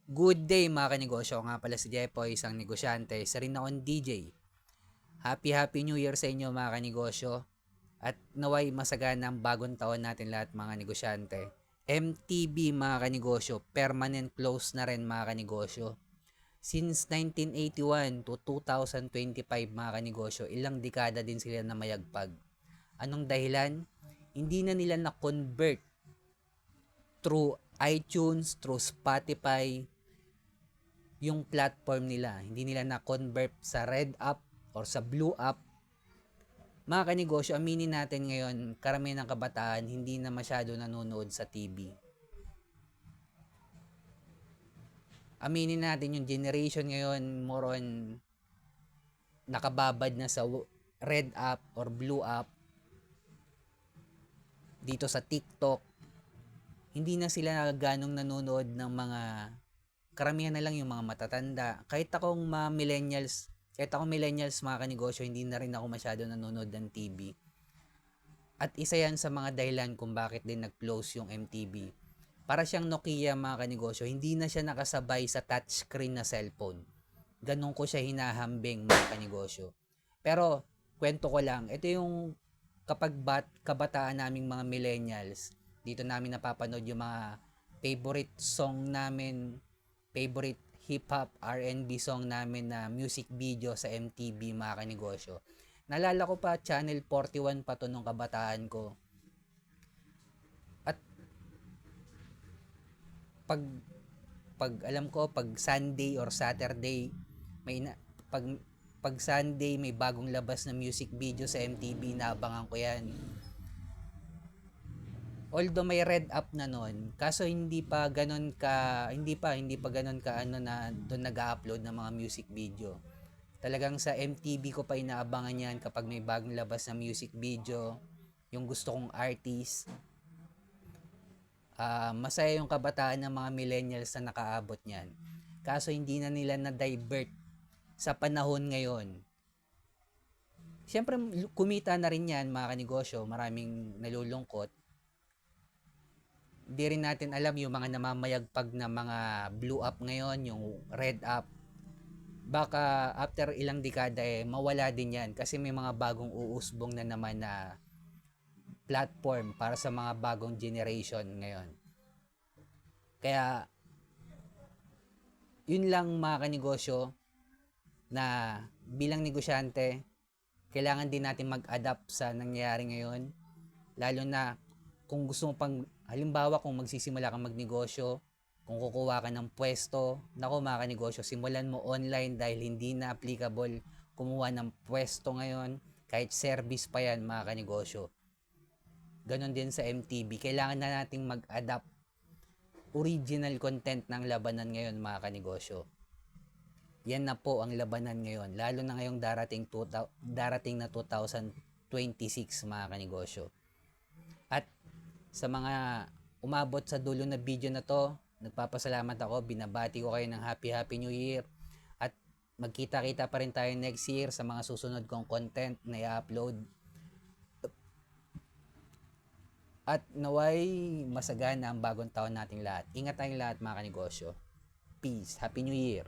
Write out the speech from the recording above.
Good day mga kanegosyo, ako nga pala si Jepoy, isang negosyante, isa rin akong DJ. Happy New Year sa inyo mga kanegosyo at naway masagana ang bagong taon natin lahat mga negosyante. MTB mga kanegosyo, permanent close na rin mga kanegosyo. Since 1981 to 2025 mga kanegosyo, ilang dekada din sila na mayagpag. Anong dahilan? Hindi na nila na-convert through iTunes, through Spotify, yung platform nila. Hindi nila na-convert sa Red App or sa Blue App. Mga kanegosyo, aminin natin ngayon, karamihan ng kabataan hindi na masyado nanonood sa TV. Aminin natin yung generation ngayon, more on nakababad na sa Red App or Blue App. Dito sa TikTok, hindi na sila ganong nanonood ng mga karamihan na lang yung mga matatanda. Kahit akong millennials mga kanegosyo, hindi na rin ako masyado nanonood ng TV. At isa yan sa mga dahilan kung bakit din nag-close yung MTV. Para siyang Nokia mga kanegosyo, hindi na siya nakasabay sa touchscreen na cellphone. Ganon ko siya hinahambing mga kanegosyo. Pero, kwento ko lang, ito yung kapag kabataan naming mga millennials, dito namin napapanood yung mga favorite song namin, favorite hip-hop, R&B song namin na music video sa MTV mga kanegosyo. Naalala ko pa, Channel 41 pa to nung kabataan ko. At pag alam ko, pag Sunday or Saturday, pag Sunday may bagong labas na music video sa MTV, naabangan ko yan. Although may Red App na noon, kaso hindi pa ganon ka ano na doon nag-upload ng mga music video. Talagang sa MTV ko pa inaabangan yan kapag may bagong labas na music video, yung gusto kong artist. Masaya yung kabataan ng mga millennials na nakaabot niyan. Kaso hindi na nila na-divert sa panahon ngayon. Siyempre, kumita na rin yan mga kanegosyo, maraming nalulungkot. Di rin natin alam yung mga namamayagpag na mga blue up ngayon, yung red up. Baka after ilang dekada mawala din yan kasi may mga bagong uusbong na naman na platform para sa mga bagong generation ngayon. Kaya yun lang mga kanegosyo na bilang negosyante, kailangan din natin mag-adapt sa nangyayari ngayon. Lalo na kung gusto mo pang, halimbawa kung magsisimula kang magnegosyo, kung kukuha ka ng pwesto, nako mga kanegosyo, simulan mo online dahil hindi na applicable kumuha ng pwesto ngayon, kahit service pa yan mga kanegosyo. Ganon din sa MTV, kailangan na nating mag-adapt original content ng labanan ngayon mga kanegosyo. Yan na po ang labanan ngayon, lalo na ngayong darating na 2026 mga kanegosyo. At sa mga umabot sa dulo na video na to, nagpapasalamat ako, binabati ko kayo ng Happy New Year. At magkita-kita pa rin tayo next year sa mga susunod kong content na i-upload. At naway masagana ang bagong taon nating lahat. Ingat tayong lahat mga kanegosyo. Peace. Happy New Year.